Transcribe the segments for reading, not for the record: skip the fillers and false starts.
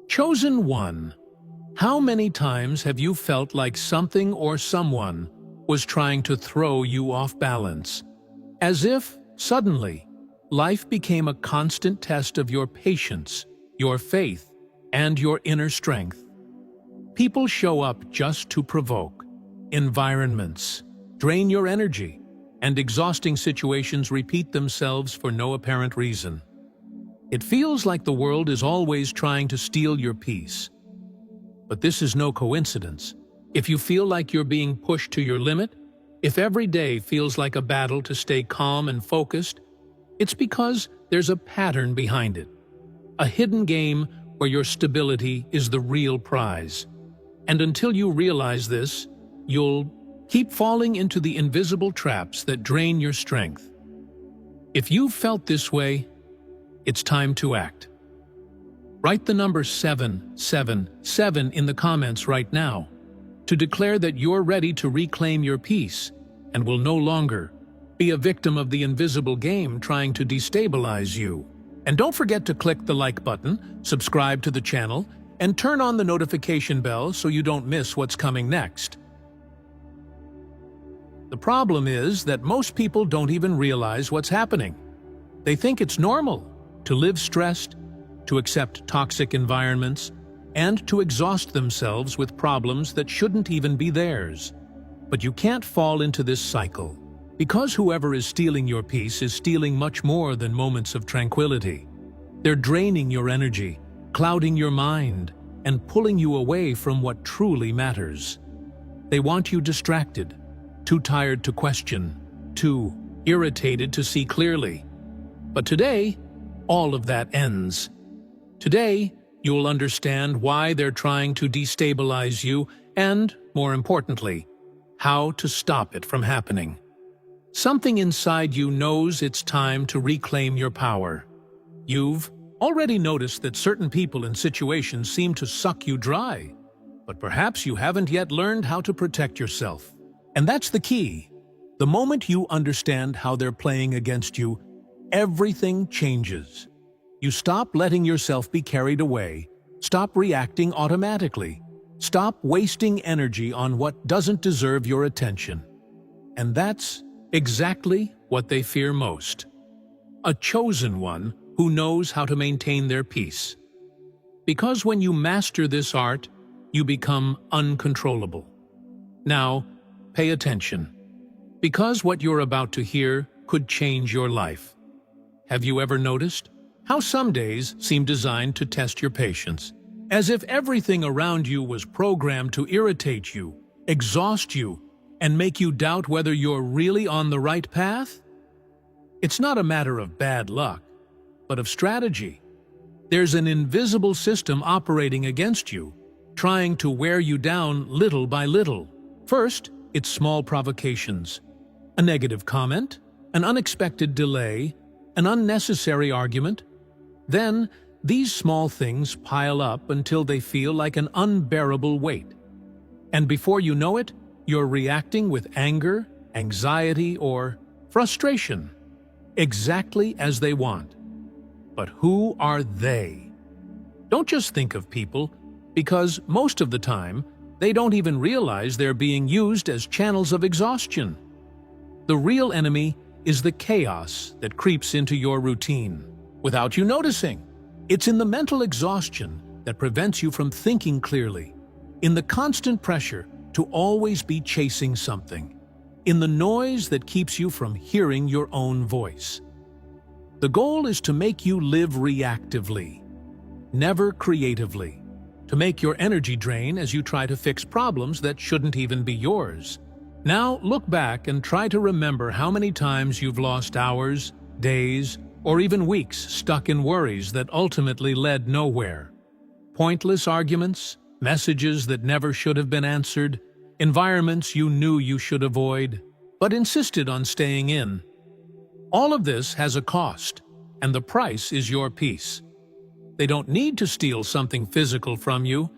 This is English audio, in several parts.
Chosen one. How many times have you felt like something or someone was trying to throw you off balance? As if, suddenly, life became a constant test of your patience, your faith, and your inner strength. People show up just to provoke. Environments drain your energy, and exhausting situations repeat themselves for no apparent reason. It feels like the world is always trying to steal your peace. But this is no coincidence. If you feel like you're being pushed to your limit, if every day feels like a battle to stay calm and focused, it's because there's a pattern behind it. A hidden game where your stability is the real prize. And until you realize this, you'll keep falling into the invisible traps that drain your strength. If you've felt this way, it's time to act. Write the number 777 in the comments right now to declare that you're ready to reclaim your peace and will no longer be a victim of the invisible game trying to destabilize you. And don't forget to click the like button, subscribe to the channel, and turn on the notification bell so you don't miss what's coming next. The problem is that most people don't even realize what's happening. They think it's normal to live stressed, to accept toxic environments, and to exhaust themselves with problems that shouldn't even be theirs. But you can't fall into this cycle, because whoever is stealing your peace is stealing much more than moments of tranquility. They're draining your energy, clouding your mind, and pulling you away from what truly matters. They want you distracted, too tired to question, too irritated to see clearly. But today, all of that ends. Today, you'll understand why they're trying to destabilize you and, more importantly, how to stop it from happening. Something inside you knows it's time to reclaim your power. You've already noticed that certain people and situations seem to suck you dry, but perhaps you haven't yet learned how to protect yourself. And that's the key. The moment you understand how they're playing against you, everything changes. You stop letting yourself be carried away, stop reacting automatically, stop wasting energy on what doesn't deserve your attention. And that's exactly what they fear most. A chosen one who knows how to maintain their peace. Because when you master this art, you become uncontrollable. Now, pay attention, because what you're about to hear could change your life. Have you ever noticed how some days seem designed to test your patience, as if everything around you was programmed to irritate you, exhaust you, and make you doubt whether you're really on the right path? It's not a matter of bad luck, but of strategy. There's an invisible system operating against you, trying to wear you down little by little. First, it's small provocations. A negative comment, an unexpected delay, an unnecessary argument. Then, these small things pile up until they feel like an unbearable weight. And before you know it, you're reacting with anger, anxiety, or frustration, exactly as they want. But who are they? Don't just think of people, because most of the time, they don't even realize they're being used as channels of exhaustion. The real enemy is the chaos that creeps into your routine without you noticing. It's in the mental exhaustion that prevents you from thinking clearly, in the constant pressure to always be chasing something, in the noise that keeps you from hearing your own voice. The goal is to make you live reactively, never creatively, to make your energy drain as you try to fix problems that shouldn't even be yours. Now look back and try to remember how many times you've lost hours, days, or even weeks stuck in worries that ultimately led nowhere. Pointless arguments, messages that never should have been answered, environments you knew you should avoid, but insisted on staying in. All of this has a cost, and the price is your peace. They don't need to steal something physical from you.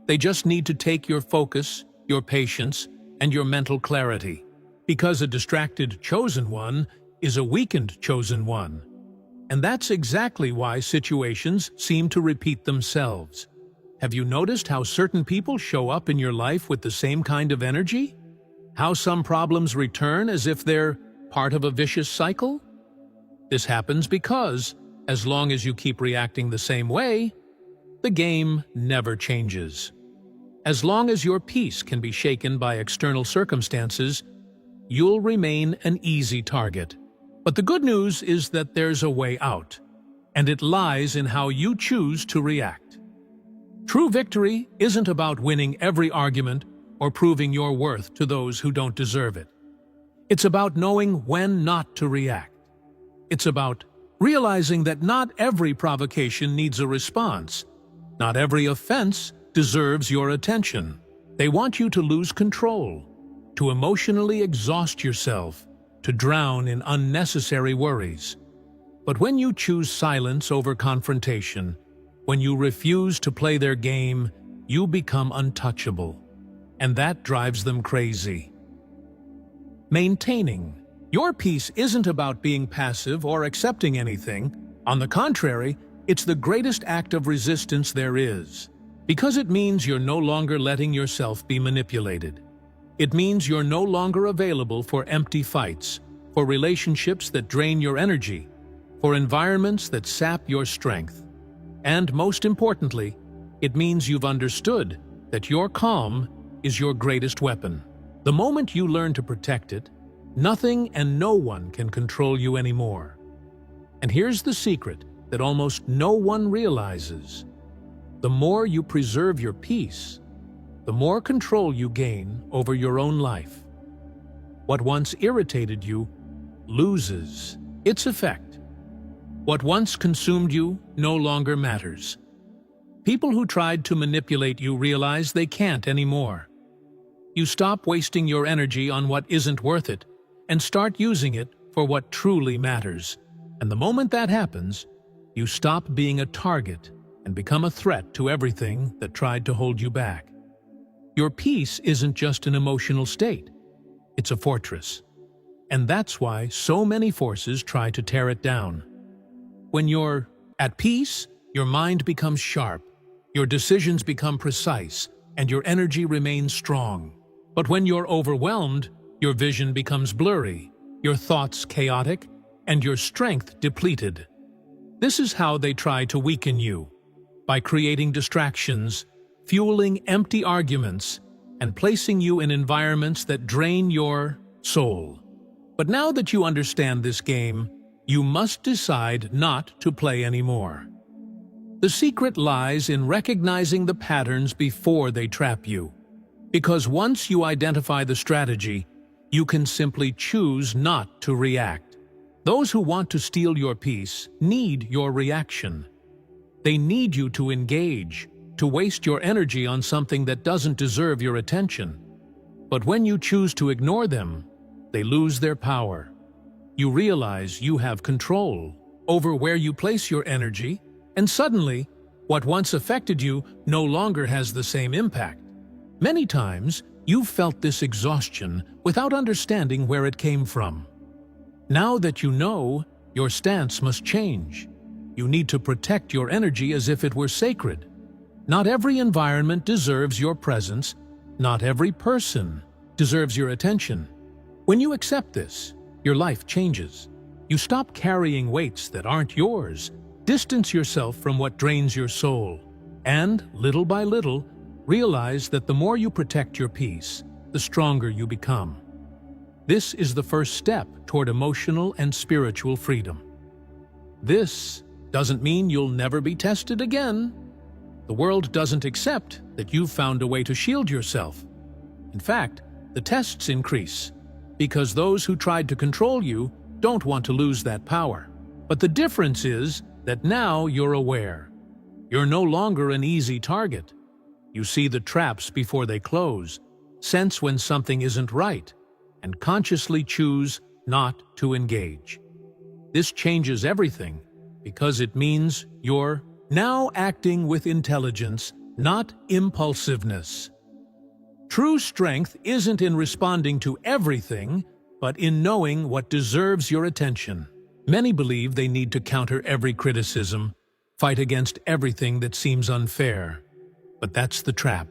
They just need to take your focus, your patience, and your mental clarity. Because a distracted chosen one is a weakened chosen one. And that's exactly why situations seem to repeat themselves. Have you noticed how certain people show up in your life with the same kind of energy? How some problems return as if they're part of a vicious cycle? This happens because, as long as you keep reacting the same way, the game never changes. As long as your peace can be shaken by external circumstances, you'll remain an easy target. But the good news is that there's a way out, and it lies in how you choose to react. True victory isn't about winning every argument or proving your worth to those who don't deserve it. It's about knowing when not to react. It's about realizing that not every provocation needs a response. Not every offense deserves your attention. They want you to lose control, to emotionally exhaust yourself, to drown in unnecessary worries. But when you choose silence over confrontation, when you refuse to play their game, you become untouchable. And that drives them crazy. Maintaining your peace isn't about being passive or accepting anything. On the contrary, it's the greatest act of resistance there is. Because it means you're no longer letting yourself be manipulated. It means you're no longer available for empty fights, for relationships that drain your energy, for environments that sap your strength. And most importantly, it means you've understood that your calm is your greatest weapon. The moment you learn to protect it, nothing and no one can control you anymore. And here's the secret that almost no one realizes. The more you preserve your peace, the more control you gain over your own life. What once irritated you loses its effect. What once consumed you no longer matters. People who tried to manipulate you realize they can't anymore. You stop wasting your energy on what isn't worth it and start using it for what truly matters. And the moment that happens, you stop being a target and become a threat to everything that tried to hold you back. Your peace isn't just an emotional state. It's a fortress. And that's why so many forces try to tear it down. When you're at peace, your mind becomes sharp, your decisions become precise, and your energy remains strong. But when you're overwhelmed, your vision becomes blurry, your thoughts chaotic, and your strength depleted. This is how they try to weaken you, by creating distractions, fueling empty arguments, and placing you in environments that drain your soul. But now that you understand this game, you must decide not to play anymore. The secret lies in recognizing the patterns before they trap you. Because once you identify the strategy, you can simply choose not to react. Those who want to steal your peace need your reaction. They need you to engage, to waste your energy on something that doesn't deserve your attention. But when you choose to ignore them, they lose their power. You realize you have control over where you place your energy, and suddenly, what once affected you no longer has the same impact. Many times, you've felt this exhaustion without understanding where it came from. Now that you know, your stance must change. You need to protect your energy as if it were sacred. Not every environment deserves your presence. Not every person deserves your attention. When you accept this, your life changes. You stop carrying weights that aren't yours, distance yourself from what drains your soul, and, little by little, realize that the more you protect your peace, the stronger you become. This is the first step toward emotional and spiritual freedom. This doesn't mean you'll never be tested again. The world doesn't accept that you've found a way to shield yourself. In fact, the tests increase, because those who tried to control you don't want to lose that power. But the difference is that now you're aware. You're no longer an easy target. You see the traps before they close, sense when something isn't right, and consciously choose not to engage. This changes everything, because it means you're now acting with intelligence, not impulsiveness. True strength isn't in responding to everything, but in knowing what deserves your attention. Many believe they need to counter every criticism, fight against everything that seems unfair. But that's the trap.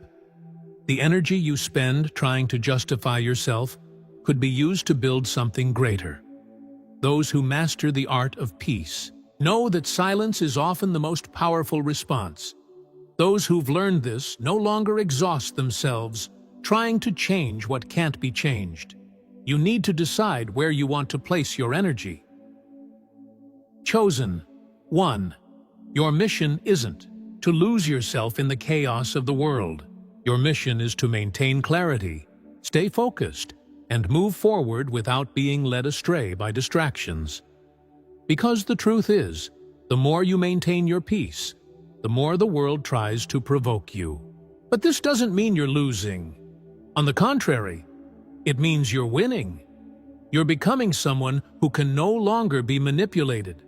The energy you spend trying to justify yourself could be used to build something greater. Those who master the art of peace know that silence is often the most powerful response. Those who've learned this no longer exhaust themselves trying to change what can't be changed. You need to decide where you want to place your energy. Chosen. 1. Your mission isn't to lose yourself in the chaos of the world. Your mission is to maintain clarity, stay focused, and move forward without being led astray by distractions. Because the truth is, the more you maintain your peace, the more the world tries to provoke you. But this doesn't mean you're losing. On the contrary, it means you're winning. You're becoming someone who can no longer be manipulated.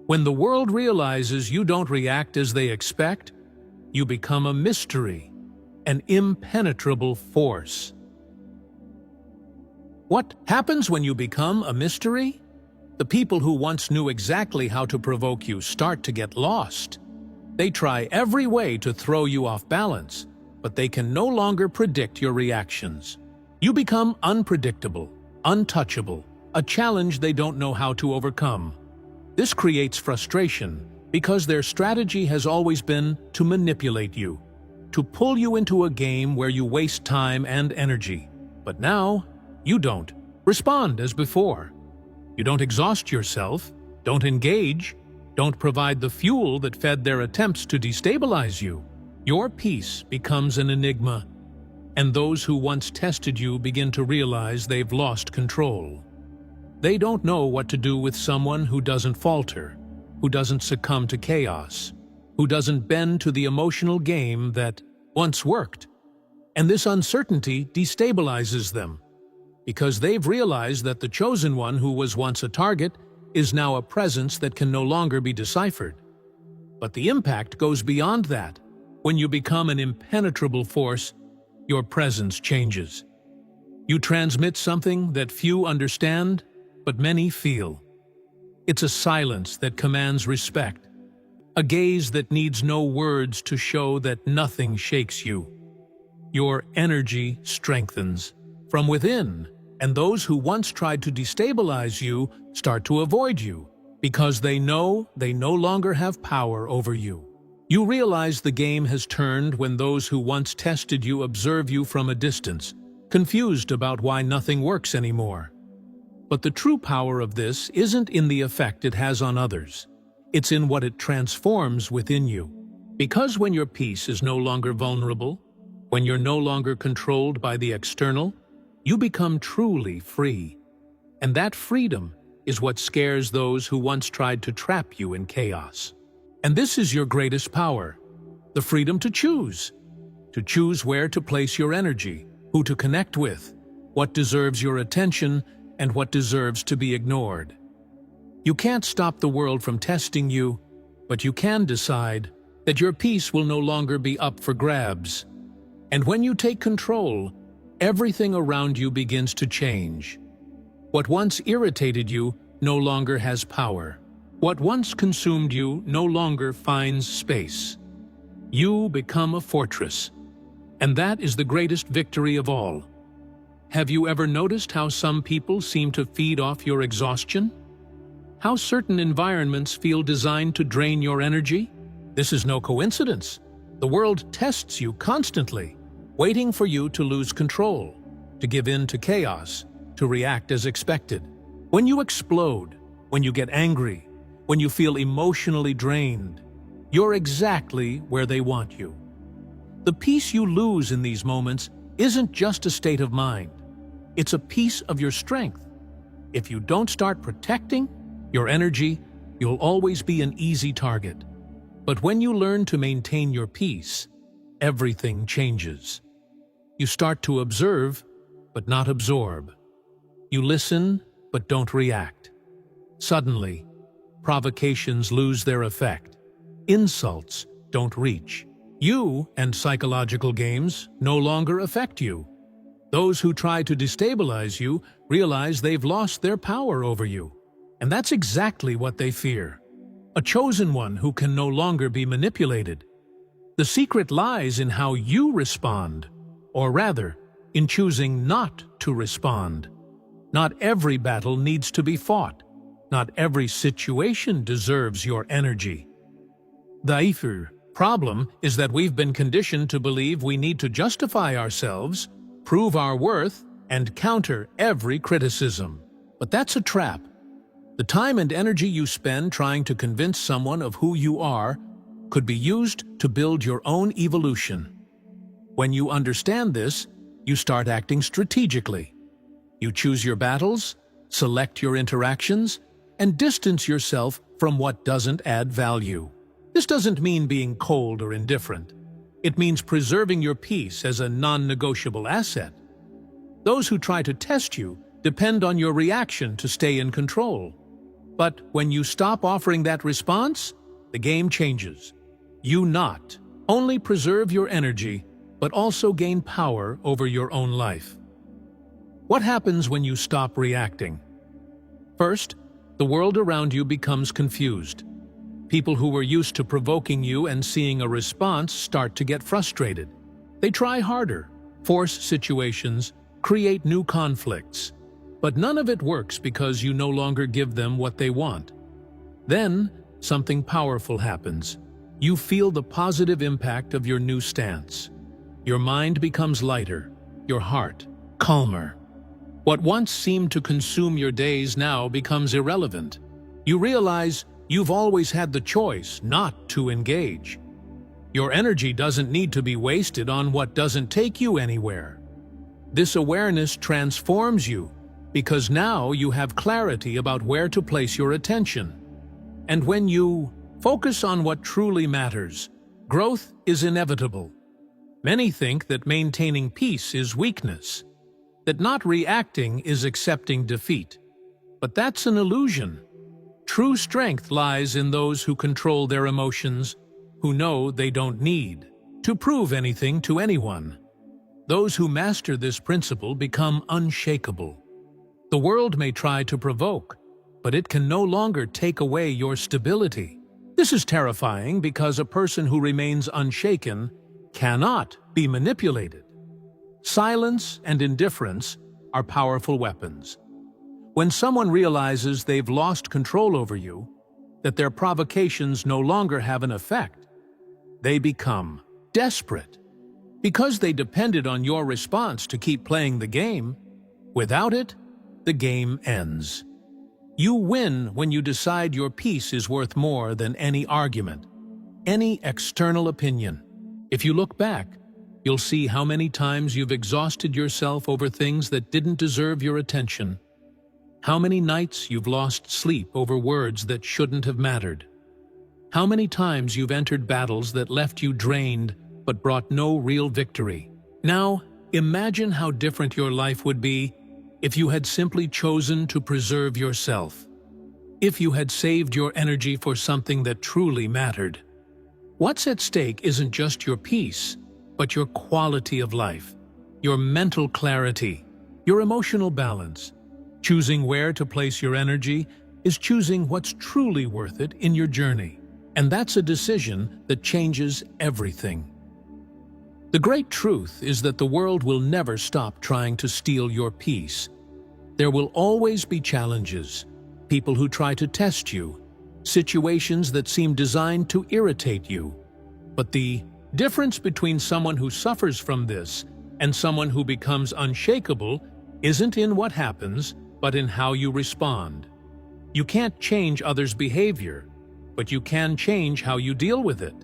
When the world realizes you don't react as they expect, you become a mystery, an impenetrable force. What happens when you become a mystery? The people who once knew exactly how to provoke you start to get lost. They try every way to throw you off balance, but they can no longer predict your reactions. You become unpredictable, untouchable, a challenge they don't know how to overcome. This creates frustration because their strategy has always been to manipulate you, to pull you into a game where you waste time and energy. But now, you don't respond as before. You don't exhaust yourself, don't engage, don't provide the fuel that fed their attempts to destabilize you. Your peace becomes an enigma, and those who once tested you begin to realize they've lost control. They don't know what to do with someone who doesn't falter, who doesn't succumb to chaos, who doesn't bend to the emotional game that once worked. And this uncertainty destabilizes them, because they've realized that the chosen one who was once a target is now a presence that can no longer be deciphered. But the impact goes beyond that. When you become an impenetrable force, your presence changes. You transmit something that few understand, but many feel. It's a silence that commands respect, a gaze that needs no words to show that nothing shakes you. Your energy strengthens from within, and those who once tried to destabilize you start to avoid you because they know they no longer have power over you. You realize the game has turned when those who once tested you observe you from a distance, confused about why nothing works anymore. But the true power of this isn't in the effect it has on others. It's in what it transforms within you. Because when your peace is no longer vulnerable, when you're no longer controlled by the external, you become truly free. And that freedom is what scares those who once tried to trap you in chaos. And this is your greatest power, the freedom to choose where to place your energy, who to connect with, what deserves your attention, and what deserves to be ignored. You can't stop the world from testing you, but you can decide that your peace will no longer be up for grabs. And when you take control, everything around you begins to change. What once irritated you no longer has power. What once consumed you no longer finds space. You become a fortress, and that is the greatest victory of all. Have you ever noticed how some people seem to feed off your exhaustion? How certain environments feel designed to drain your energy? This is no coincidence. The world tests you constantly, waiting for you to lose control, to give in to chaos, to react as expected. When you explode, when you get angry, when you feel emotionally drained, you're exactly where they want you. The peace you lose in these moments isn't just a state of mind. It's a piece of your strength. If you don't start protecting your energy, you'll always be an easy target. But when you learn to maintain your peace, everything changes. You start to observe, but not absorb. You listen, but don't react. Suddenly, provocations lose their effect. Insults don't reach you, and psychological games no longer affect you. Those who try to destabilize you realize they've lost their power over you. And that's exactly what they fear. A chosen one who can no longer be manipulated. The secret lies in how you respond, or rather, in choosing not to respond. Not every battle needs to be fought. Not every situation deserves your energy. The problem is that we've been conditioned to believe we need to justify ourselves, prove our worth, and counter every criticism. But that's a trap. The time and energy you spend trying to convince someone of who you are could be used to build your own evolution. When you understand this, you start acting strategically. You choose your battles, select your interactions, and distance yourself from what doesn't add value. This doesn't mean being cold or indifferent. It means preserving your peace as a non-negotiable asset. Those who try to test you depend on your reaction to stay in control. But when you stop offering that response, the game changes. You not only preserve your energy, but also gain power over your own life. What happens when you stop reacting? First, the world around you becomes confused. People who were used to provoking you and seeing a response start to get frustrated. They try harder, force situations, create new conflicts. But none of it works because you no longer give them what they want. Then, something powerful happens. You feel the positive impact of your new stance. Your mind becomes lighter, your heart calmer. What once seemed to consume your days now becomes irrelevant. You realize you've always had the choice not to engage. Your energy doesn't need to be wasted on what doesn't take you anywhere. This awareness transforms you because now you have clarity about where to place your attention. And when you focus on what truly matters, growth is inevitable. Many think that maintaining peace is weakness, that not reacting is accepting defeat. But that's an illusion. True strength lies in those who control their emotions, who know they don't need to prove anything to anyone. Those who master this principle become unshakable. The world may try to provoke, but it can no longer take away your stability. This is terrifying because a person who remains unshaken cannot be manipulated. Silence and indifference are powerful weapons. When someone realizes they've lost control over you, that their provocations no longer have an effect, they become desperate. Because they depended on your response to keep playing the game, without it, the game ends. You win when you decide your peace is worth more than any argument, any external opinion. If you look back, you'll see how many times you've exhausted yourself over things that didn't deserve your attention. How many nights you've lost sleep over words that shouldn't have mattered. How many times you've entered battles that left you drained but brought no real victory. Now, imagine how different your life would be if you had simply chosen to preserve yourself. If you had saved your energy for something that truly mattered. What's at stake isn't just your peace, but your quality of life, your mental clarity, your emotional balance. Choosing where to place your energy is choosing what's truly worth it in your journey. And that's a decision that changes everything. The great truth is that the world will never stop trying to steal your peace. There will always be challenges, people who try to test you, situations that seem designed to irritate you. But the difference between someone who suffers from this and someone who becomes unshakable isn't in what happens, but in how you respond. You can't change others' behavior, but you can change how you deal with it.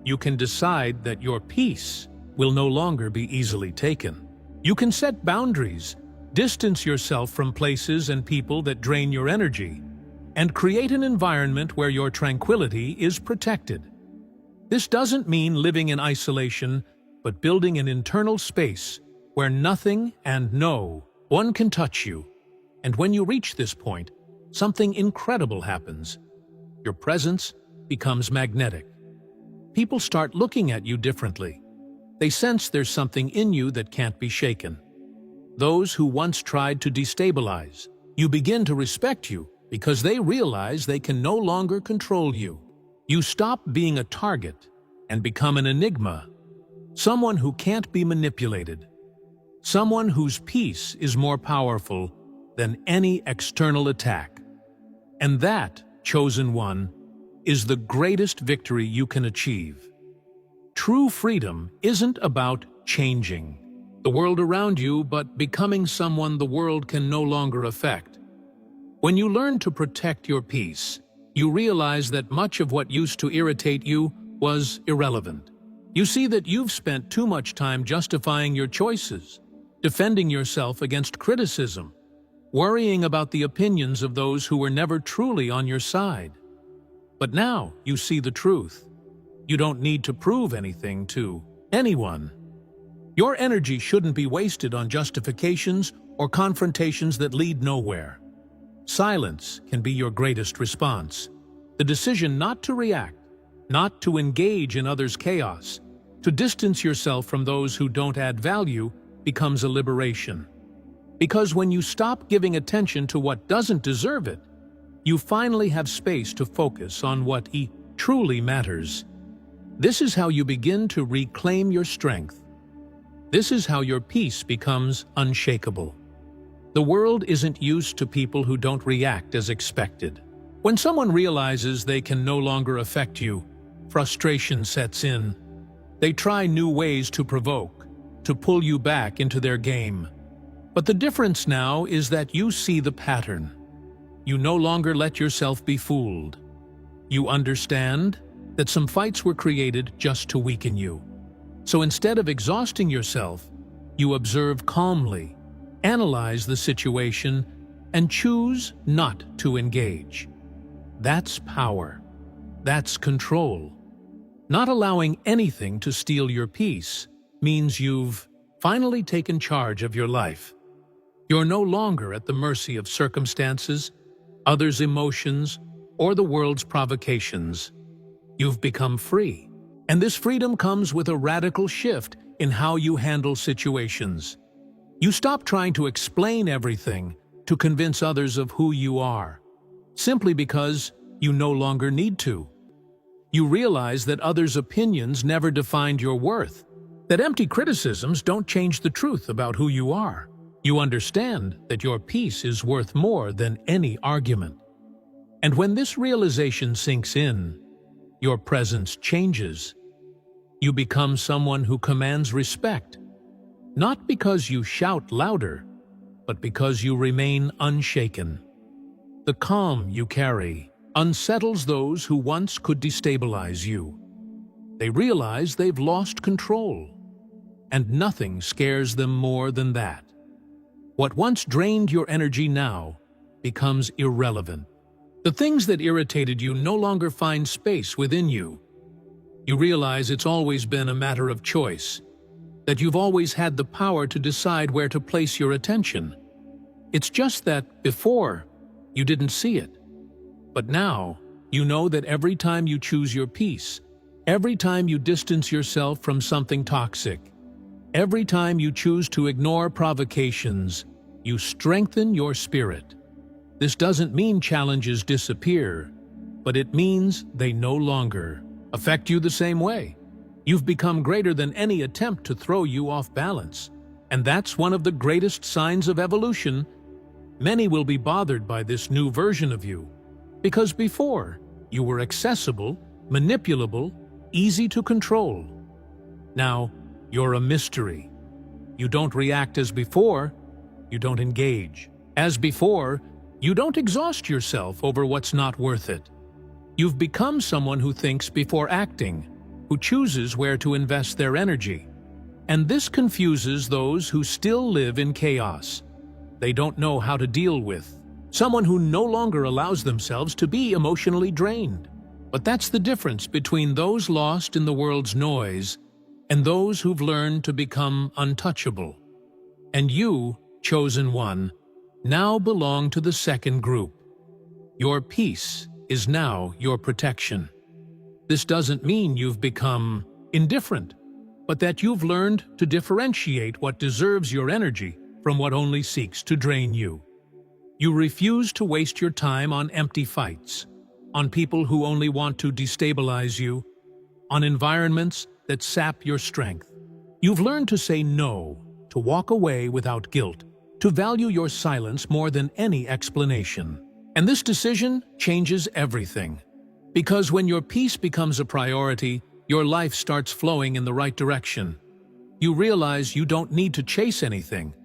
You can decide that your peace will no longer be easily taken. You can set boundaries, distance yourself from places and people that drain your energy, and create an environment where your tranquility is protected. This doesn't mean living in isolation, but building an internal space where nothing and no one can touch you. And when you reach this point, something incredible happens. Your presence becomes magnetic. People start looking at you differently. They sense there's something in you that can't be shaken. Those who once tried to destabilize you begin to respect you because they realize they can no longer control you. You stop being a target and become an enigma, someone who can't be manipulated, someone whose peace is more powerful than any external attack. And that, chosen one, is the greatest victory you can achieve. True freedom isn't about changing the world around you, but becoming someone the world can no longer affect. When you learn to protect your peace, you realize that much of what used to irritate you was irrelevant. You see that you've spent too much time justifying your choices, defending yourself against criticism, worrying about the opinions of those who were never truly on your side. But now you see the truth. You don't need to prove anything to anyone. Your energy shouldn't be wasted on justifications or confrontations that lead nowhere. Silence can be your greatest response. The decision not to react, not to engage in others' chaos, to distance yourself from those who don't add value, becomes a liberation. Because when you stop giving attention to what doesn't deserve it, you finally have space to focus on what truly matters. This is how you begin to reclaim your strength. This is how your peace becomes unshakable. The world isn't used to people who don't react as expected. When someone realizes they can no longer affect you, frustration sets in. They try new ways to provoke, to pull you back into their game. But the difference now is that you see the pattern. You no longer let yourself be fooled. You understand that some fights were created just to weaken you. So instead of exhausting yourself, you observe calmly, analyze the situation, and choose not to engage. That's power. That's control. Not allowing anything to steal your peace means you've finally taken charge of your life. You're no longer at the mercy of circumstances, others' emotions, or the world's provocations. You've become free. And this freedom comes with a radical shift in how you handle situations. You stop trying to explain everything to convince others of who you are, simply because you no longer need to. You realize that others' opinions never defined your worth, that empty criticisms don't change the truth about who you are. You understand that your peace is worth more than any argument. And when this realization sinks in, your presence changes. You become someone who commands respect, not because you shout louder, but because you remain unshaken. The calm you carry unsettles those who once could destabilize you. They realize they've lost control, and nothing scares them more than that. What once drained your energy now becomes irrelevant. The things that irritated you no longer find space within you. You realize it's always been a matter of choice, that you've always had the power to decide where to place your attention. It's just that, before, you didn't see it. But now, you know that every time you choose your peace, every time you distance yourself from something toxic, every time you choose to ignore provocations, you strengthen your spirit. This doesn't mean challenges disappear, but it means they no longer affect you the same way. You've become greater than any attempt to throw you off balance. And that's one of the greatest signs of evolution. Many will be bothered by this new version of you, because before, you were accessible, manipulable, easy to control. Now, you're a mystery. You don't react as before, you don't engage. As before, you don't exhaust yourself over what's not worth it. You've become someone who thinks before acting, who chooses where to invest their energy. And this confuses those who still live in chaos. They don't know how to deal with someone who no longer allows themselves to be emotionally drained. But that's the difference between those lost in the world's noise and those who've learned to become untouchable. And you, chosen one, now belong to the second group. Your peace is now your protection. This doesn't mean you've become indifferent, but that you've learned to differentiate what deserves your energy from what only seeks to drain you. You refuse to waste your time on empty fights, on people who only want to destabilize you, on environments that sap your strength. You've learned to say no, to walk away without guilt, to value your silence more than any explanation. And this decision changes everything. Because when your peace becomes a priority, your life starts flowing in the right direction. You realize you don't need to chase anything.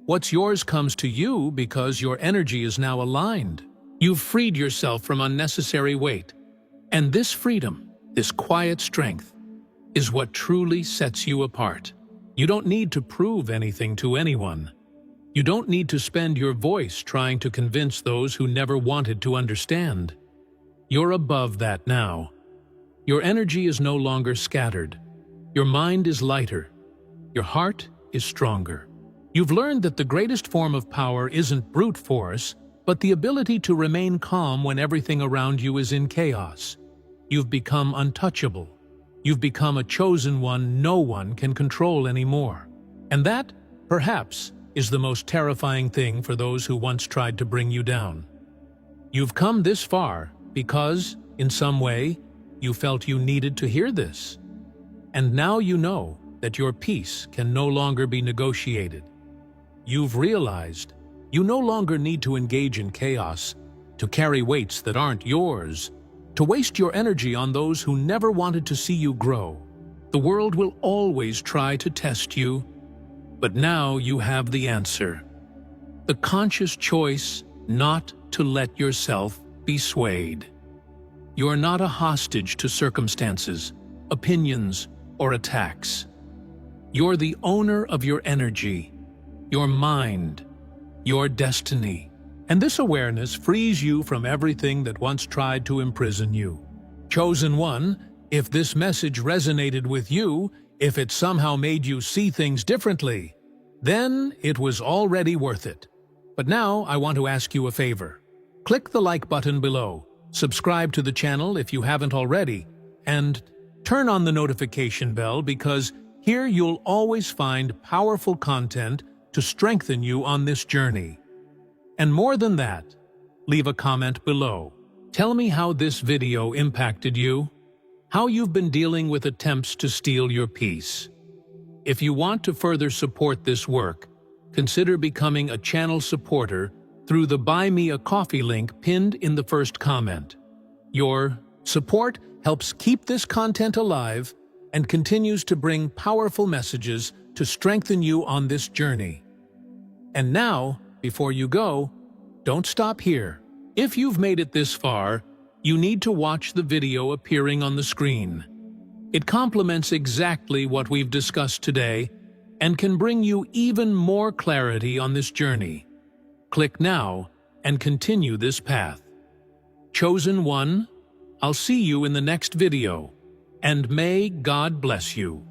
What's yours comes to you because your energy is now aligned. You've freed yourself from unnecessary weight. And this freedom, this quiet strength, is what truly sets you apart. You don't need to prove anything to anyone. You don't need to spend your voice trying to convince those who never wanted to understand. You're above that now. Your energy is no longer scattered. Your mind is lighter. Your heart is stronger. You've learned that the greatest form of power isn't brute force, but the ability to remain calm when everything around you is in chaos. You've become untouchable. You've become a chosen one no one can control anymore. And that, perhaps, is the most terrifying thing for those who once tried to bring you down. You've come this far because, in some way, you felt you needed to hear this. And now you know that your peace can no longer be negotiated. You've realized you no longer need to engage in chaos, to carry weights that aren't yours, to waste your energy on those who never wanted to see you grow. The world will always try to test you, but now you have the answer. The conscious choice not to let yourself be swayed. You're not a hostage to circumstances, opinions, or attacks. You're the owner of your energy, your mind, your destiny. And this awareness frees you from everything that once tried to imprison you. Chosen one, if this message resonated with you, if it somehow made you see things differently, then it was already worth it. But now I want to ask you a favor. Click the like button below, subscribe to the channel if you haven't already, and turn on the notification bell because here you'll always find powerful content to strengthen you on this journey. And more than that, leave a comment below. Tell me how this video impacted you, how you've been dealing with attempts to steal your peace. If you want to further support this work, consider becoming a channel supporter through the Buy Me a Coffee link pinned in the first comment. Your support helps keep this content alive and continues to bring powerful messages to strengthen you on this journey. And now, before you go, don't stop here. If you've made it this far, you need to watch the video appearing on the screen. It complements exactly what we've discussed today and can bring you even more clarity on this journey. Click now and continue this path. Chosen one, I'll see you in the next video, and may God bless you.